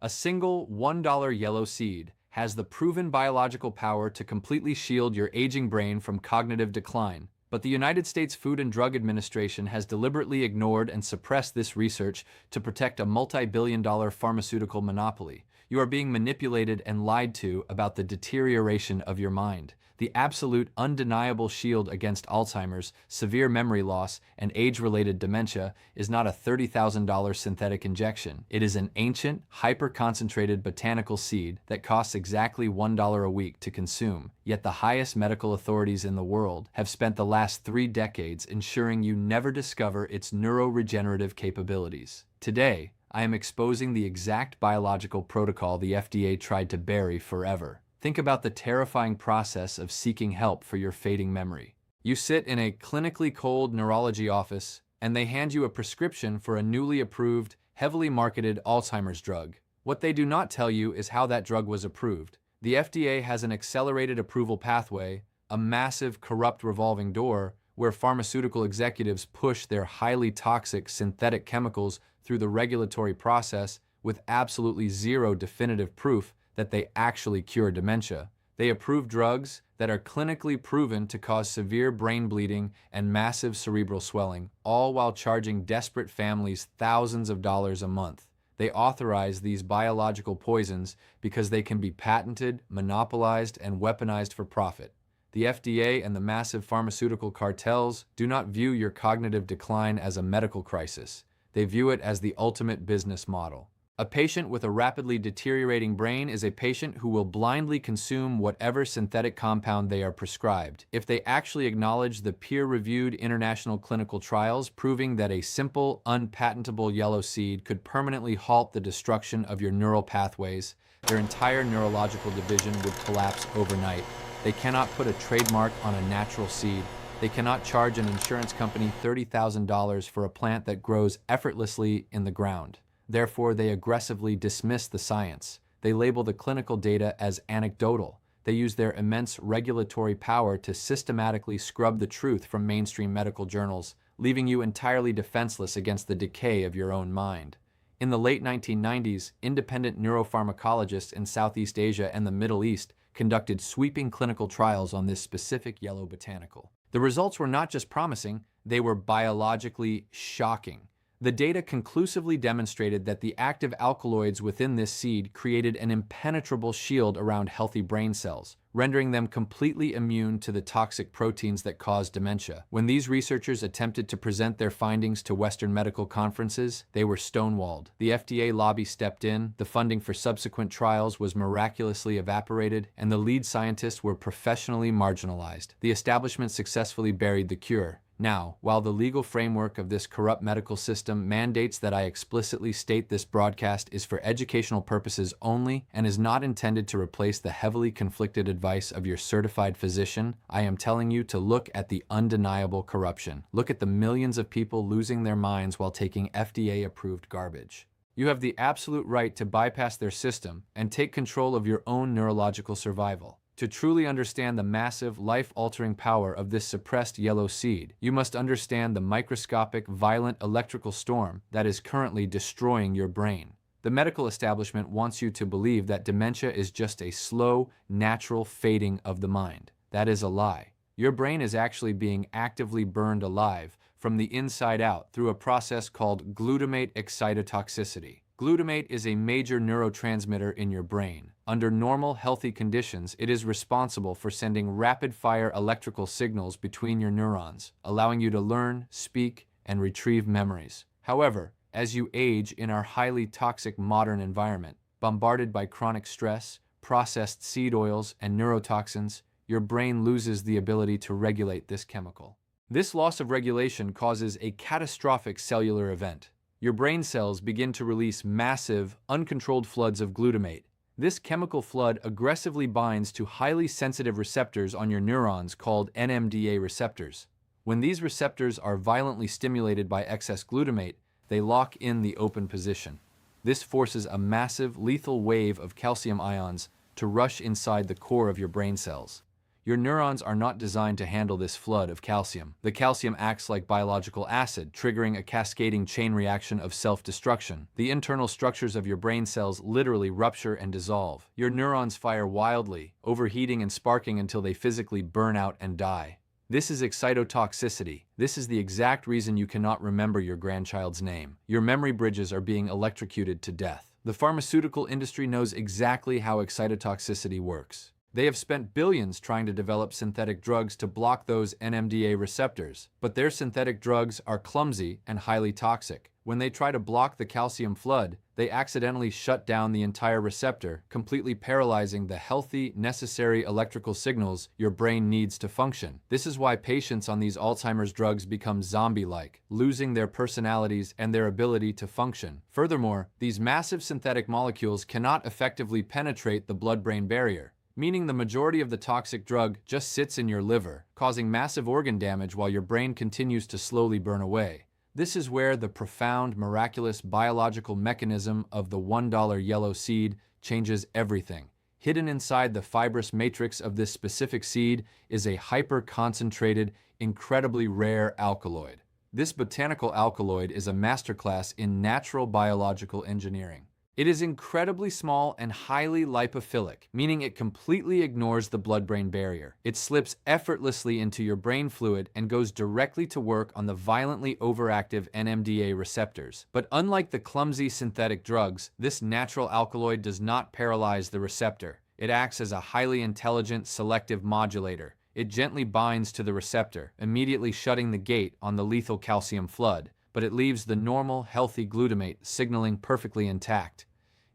A single $1 yellow seed has the proven biological power to completely shield your aging brain from cognitive decline. But the United States Food and Drug Administration has deliberately ignored and suppressed this research to protect a multi-billion-dollar pharmaceutical monopoly. You are being manipulated and lied to about the deterioration of your mind. The absolute, undeniable shield against Alzheimer's, severe memory loss, and age-related dementia is not a $30,000 synthetic injection. It is an ancient, hyper-concentrated botanical seed that costs exactly $1 a week to consume. Yet the highest medical authorities in the world have spent the last 3 decades ensuring you never discover its neuroregenerative capabilities. Today, I am exposing the exact biological protocol the FDA tried to bury forever. Think about the terrifying process of seeking help for your fading memory. You sit in a clinically cold neurology office, and they hand you a prescription for a newly approved, heavily marketed Alzheimer's drug. What they do not tell you is how that drug was approved. The FDA has an accelerated approval pathway, a massive, corrupt revolving door, where pharmaceutical executives push their highly toxic synthetic chemicals through the regulatory process with absolutely zero definitive proof that they actually cure dementia. They approve drugs that are clinically proven to cause severe brain bleeding and massive cerebral swelling, all while charging desperate families thousands of dollars a month. They authorize these biological poisons because they can be patented, monopolized, and weaponized for profit. The FDA and the massive pharmaceutical cartels do not view your cognitive decline as a medical crisis. They view it as the ultimate business model. A patient with a rapidly deteriorating brain is a patient who will blindly consume whatever synthetic compound they are prescribed. If they actually acknowledge the peer-reviewed international clinical trials proving that a simple, unpatentable yellow seed could permanently halt the destruction of your neural pathways, their entire neurological division would collapse overnight. They cannot put a trademark on a natural seed. They cannot charge an insurance company $30,000 for a plant that grows effortlessly in the ground. Therefore, they aggressively dismiss the science. They label the clinical data as anecdotal. They use their immense regulatory power to systematically scrub the truth from mainstream medical journals, leaving you entirely defenseless against the decay of your own mind. In the late 1990s, independent neuropharmacologists in Southeast Asia and the Middle East conducted sweeping clinical trials on this specific yellow botanical. The results were not just promising, they were biologically shocking. The data conclusively demonstrated that the active alkaloids within this seed created an impenetrable shield around healthy brain cells, rendering them completely immune to the toxic proteins that cause dementia. When these researchers attempted to present their findings to Western medical conferences, they were stonewalled. The FDA lobby stepped in, the funding for subsequent trials was miraculously evaporated, and the lead scientists were professionally marginalized. The establishment successfully buried the cure. Now, while the legal framework of this corrupt medical system mandates that I explicitly state this broadcast is for educational purposes only and is not intended to replace the heavily conflicted advice of your certified physician, I am telling you to look at the undeniable corruption. Look at the millions of people losing their minds while taking FDA-approved garbage. You have the absolute right to bypass their system and take control of your own neurological survival. To truly understand the massive, life-altering power of this suppressed yellow seed, you must understand the microscopic, violent electrical storm that is currently destroying your brain. The medical establishment wants you to believe that dementia is just a slow, natural fading of the mind. That is a lie. Your brain is actually being actively burned alive from the inside out through a process called glutamate excitotoxicity. Glutamate is a major neurotransmitter in your brain. Under normal, healthy conditions, it is responsible for sending rapid-fire electrical signals between your neurons, allowing you to learn, speak, and retrieve memories. However, as you age in our highly toxic modern environment, bombarded by chronic stress, processed seed oils, and neurotoxins, your brain loses the ability to regulate this chemical. This loss of regulation causes a catastrophic cellular event. Your brain cells begin to release massive, uncontrolled floods of glutamate. This chemical flood aggressively binds to highly sensitive receptors on your neurons called NMDA receptors. When these receptors are violently stimulated by excess glutamate, they lock in the open position. This forces a massive, lethal wave of calcium ions to rush inside the core of your brain cells. Your neurons are not designed to handle this flood of calcium. The calcium acts like biological acid, triggering a cascading chain reaction of self-destruction. The internal structures of your brain cells literally rupture and dissolve. Your neurons fire wildly, overheating and sparking until they physically burn out and die. This is excitotoxicity. This is the exact reason you cannot remember your grandchild's name. Your memory bridges are being electrocuted to death. The pharmaceutical industry knows exactly how excitotoxicity works. They have spent billions trying to develop synthetic drugs to block those NMDA receptors, but their synthetic drugs are clumsy and highly toxic. When they try to block the calcium flood, they accidentally shut down the entire receptor, completely paralyzing the healthy, necessary electrical signals your brain needs to function. This is why patients on these Alzheimer's drugs become zombie-like, losing their personalities and their ability to function. Furthermore, these massive synthetic molecules cannot effectively penetrate the blood-brain barrier, meaning the majority of the toxic drug just sits in your liver, causing massive organ damage while your brain continues to slowly burn away. This is where the profound, miraculous biological mechanism of the $1 yellow seed changes everything. Hidden inside the fibrous matrix of this specific seed is a hyper-concentrated, incredibly rare alkaloid. This botanical alkaloid is a masterclass in natural biological engineering. It is incredibly small and highly lipophilic, meaning it completely ignores the blood-brain barrier. It slips effortlessly into your brain fluid and goes directly to work on the violently overactive NMDA receptors. But unlike the clumsy synthetic drugs, this natural alkaloid does not paralyze the receptor. It acts as a highly intelligent selective modulator. It gently binds to the receptor, immediately shutting the gate on the lethal calcium flood, but it leaves the normal, healthy glutamate signaling perfectly intact.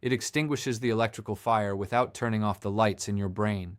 It extinguishes the electrical fire without turning off the lights in your brain.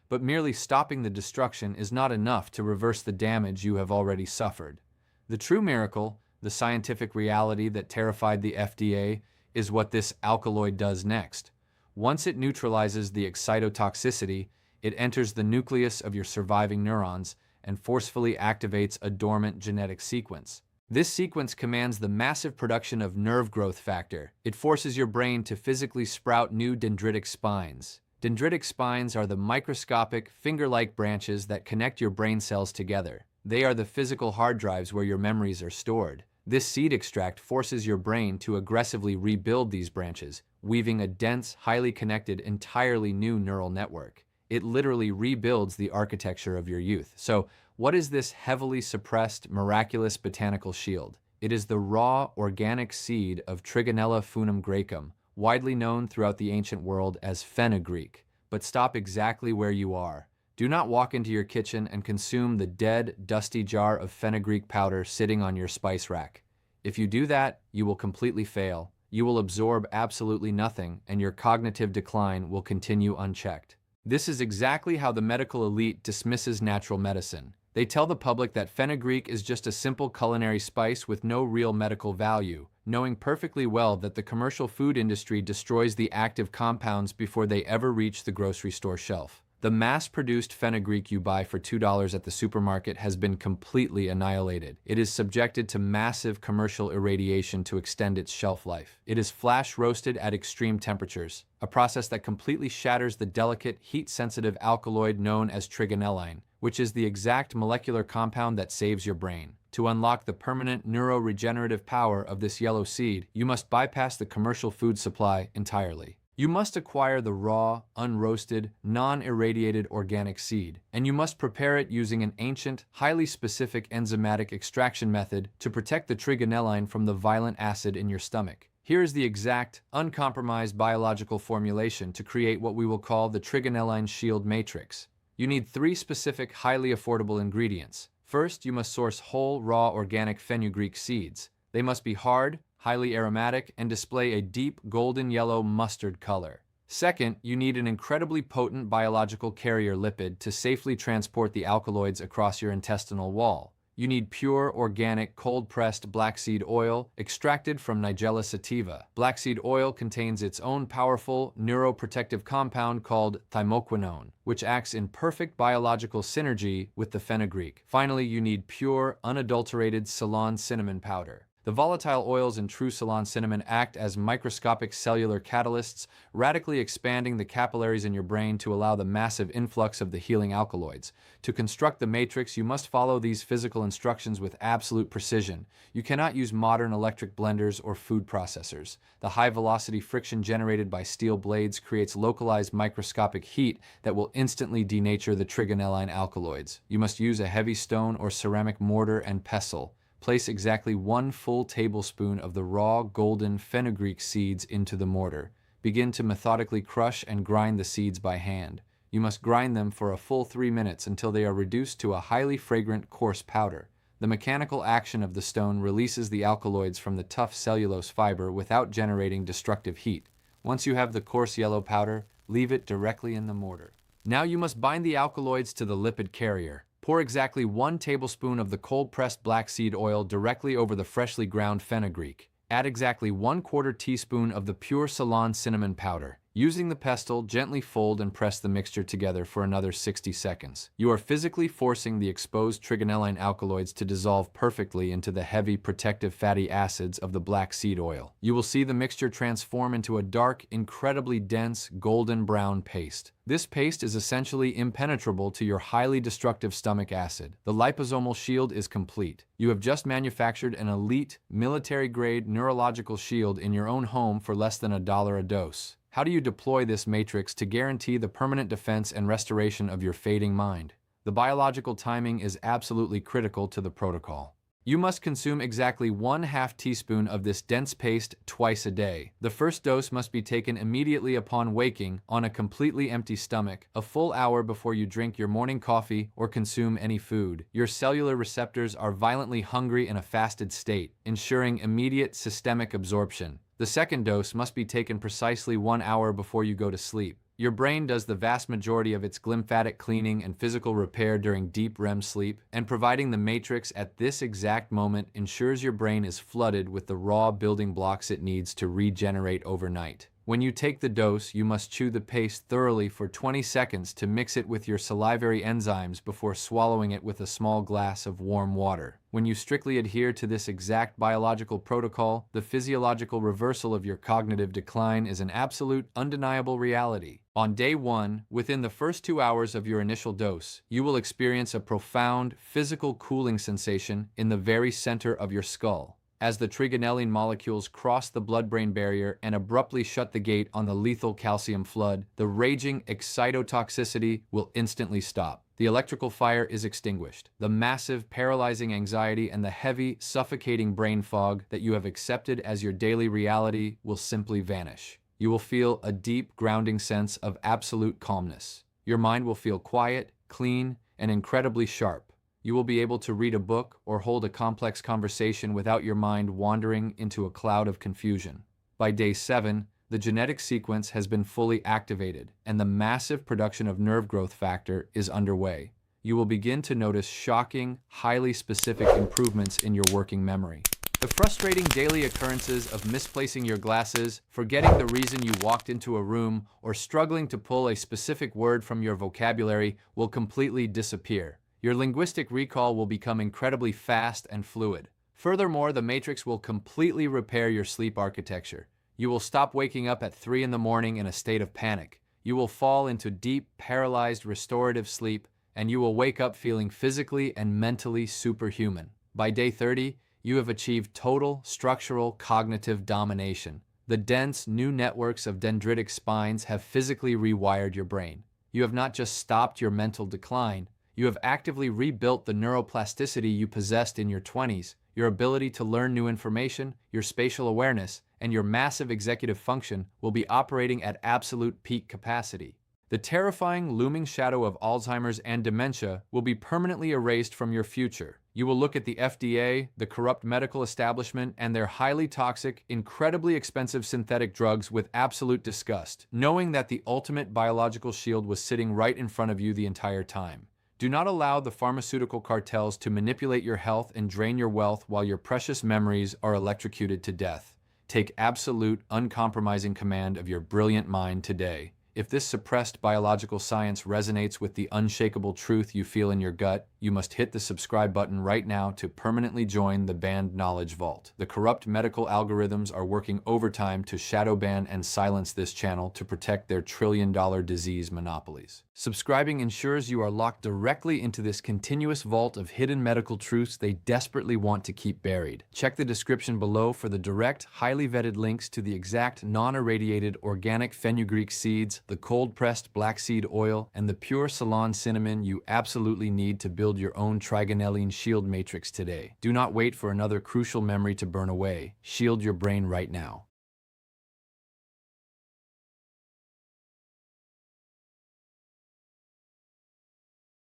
But merely stopping the destruction is not enough to reverse the damage you have already suffered. The true miracle, the scientific reality that terrified the FDA, is what this alkaloid does next. Once it neutralizes the excitotoxicity, it enters the nucleus of your surviving neurons and forcefully activates a dormant genetic sequence. This sequence commands the massive production of nerve growth factor. It forces your brain to physically sprout new dendritic spines. Dendritic spines are the microscopic, finger-like branches that connect your brain cells together. They are the physical hard drives where your memories are stored. This seed extract forces your brain to aggressively rebuild these branches, weaving a dense, highly connected, entirely new neural network. It literally rebuilds the architecture of your youth. So, what is this heavily suppressed, miraculous botanical shield? It is the raw, organic seed of Trigonella funum graecum, widely known throughout the ancient world as fenugreek. But stop exactly where you are. Do not walk into your kitchen and consume the dead, dusty jar of fenugreek powder sitting on your spice rack. If you do that, you will completely fail. You will absorb absolutely nothing, and your cognitive decline will continue unchecked. This is exactly how the medical elite dismisses natural medicine. They tell the public that fenugreek is just a simple culinary spice with no real medical value, knowing perfectly well that the commercial food industry destroys the active compounds before they ever reach the grocery store shelf. The mass-produced fenugreek you buy for $2 at the supermarket has been completely annihilated. It is subjected to massive commercial irradiation to extend its shelf life. It is flash-roasted at extreme temperatures, a process that completely shatters the delicate, heat-sensitive alkaloid known as trigonelline, which is the exact molecular compound that saves your brain. To unlock the permanent neuroregenerative power of this yellow seed, you must bypass the commercial food supply entirely. You must acquire the raw, unroasted, non-irradiated organic seed, and you must prepare it using an ancient, highly specific enzymatic extraction method to protect the trigonelline from the violent acid in your stomach. Here is the exact, uncompromised biological formulation to create what we will call the trigonelline shield matrix. You need 3 specific, highly affordable ingredients. First, you must source whole, raw, organic fenugreek seeds. They must be hard, highly aromatic, and display a deep golden yellow mustard color. Second, you need an incredibly potent biological carrier lipid to safely transport the alkaloids across your intestinal wall. You need pure, organic, cold-pressed black seed oil extracted from Nigella sativa. Black seed oil contains its own powerful neuroprotective compound called thymoquinone, which acts in perfect biological synergy with the fenugreek. Finally, you need pure, unadulterated Ceylon cinnamon powder. The volatile oils in true Ceylon cinnamon act as microscopic cellular catalysts, radically expanding the capillaries in your brain to allow the massive influx of the healing alkaloids. To construct the matrix, you must follow these physical instructions with absolute precision. You cannot use modern electric blenders or food processors. The high-velocity friction generated by steel blades creates localized microscopic heat that will instantly denature the trigonelline alkaloids. You must use a heavy stone or ceramic mortar and pestle. Place exactly 1 full tablespoon of the raw golden fenugreek seeds into the mortar. Begin to methodically crush and grind the seeds by hand. You must grind them for a full 3 minutes until they are reduced to a highly fragrant, coarse powder. The mechanical action of the stone releases the alkaloids from the tough cellulose fiber without generating destructive heat. Once you have the coarse yellow powder, leave it directly in the mortar. Now you must bind the alkaloids to the lipid carrier. Pour exactly 1 tablespoon of the cold-pressed black seed oil directly over the freshly ground fenugreek. Add exactly 1/4 teaspoon of the pure Ceylon cinnamon powder. Using the pestle, gently fold and press the mixture together for another 60 seconds. You are physically forcing the exposed trigonelline alkaloids to dissolve perfectly into the heavy protective fatty acids of the black seed oil. You will see the mixture transform into a dark, incredibly dense, golden brown paste. This paste is essentially impenetrable to your highly destructive stomach acid. The liposomal shield is complete. You have just manufactured an elite, military-grade neurological shield in your own home for less than $1 a dose. How do you deploy this matrix to guarantee the permanent defense and restoration of your fading mind? The biological timing is absolutely critical to the protocol. You must consume exactly 1/2 teaspoon of this dense paste twice a day. The first dose must be taken immediately upon waking on a completely empty stomach, a full hour before you drink your morning coffee or consume any food. Your cellular receptors are violently hungry in a fasted state, ensuring immediate systemic absorption. The second dose must be taken precisely 1 hour before you go to sleep. Your brain does the vast majority of its glymphatic cleaning and physical repair during deep REM sleep, and providing the matrix at this exact moment ensures your brain is flooded with the raw building blocks it needs to regenerate overnight. When you take the dose, you must chew the paste thoroughly for 20 seconds to mix it with your salivary enzymes before swallowing it with a small glass of warm water. When you strictly adhere to this exact biological protocol, the physiological reversal of your cognitive decline is an absolute, undeniable reality. On day 1, within the first 2 hours of your initial dose, you will experience a profound physical cooling sensation in the very center of your skull. As the trigonelline molecules cross the blood-brain barrier and abruptly shut the gate on the lethal calcium flood, the raging excitotoxicity will instantly stop. The electrical fire is extinguished. The massive, paralyzing anxiety and the heavy, suffocating brain fog that you have accepted as your daily reality will simply vanish. You will feel a deep, grounding sense of absolute calmness. Your mind will feel quiet, clean, and incredibly sharp. You will be able to read a book or hold a complex conversation without your mind wandering into a cloud of confusion. By day 7, the genetic sequence has been fully activated, and the massive production of nerve growth factor is underway. You will begin to notice shocking, highly specific improvements in your working memory. The frustrating daily occurrences of misplacing your glasses, forgetting the reason you walked into a room, or struggling to pull a specific word from your vocabulary will completely disappear. Your linguistic recall will become incredibly fast and fluid. Furthermore, the matrix will completely repair your sleep architecture. You will stop waking up at 3 in the morning in a state of panic. You will fall into deep, paralyzed, restorative sleep, and you will wake up feeling physically and mentally superhuman. By day 30, you have achieved total structural cognitive domination. The dense, new networks of dendritic spines have physically rewired your brain. You have not just stopped your mental decline, you have actively rebuilt the neuroplasticity you possessed in your 20s, your ability to learn new information, your spatial awareness, and your massive executive function will be operating at absolute peak capacity. The terrifying looming shadow of Alzheimer's and dementia will be permanently erased from your future. You will look at the FDA, the corrupt medical establishment, and their highly toxic, incredibly expensive synthetic drugs with absolute disgust, knowing that the ultimate biological shield was sitting right in front of you the entire time. Do not allow the pharmaceutical cartels to manipulate your health and drain your wealth while your precious memories are electrocuted to death. Take absolute, uncompromising command of your brilliant mind today. If this suppressed biological science resonates with the unshakable truth you feel in your gut, you must hit the subscribe button right now to permanently join the banned knowledge vault. The corrupt medical algorithms are working overtime to shadow ban and silence this channel to protect their trillion-dollar disease monopolies. Subscribing ensures you are locked directly into this continuous vault of hidden medical truths they desperately want to keep buried. Check the description below for the direct, highly vetted links to the exact non-irradiated organic fenugreek seeds, the cold-pressed black seed oil, and the pure Ceylon cinnamon you absolutely need to build your own trigonelline shield matrix today. Do not wait for another crucial memory to burn away. Shield your brain right now.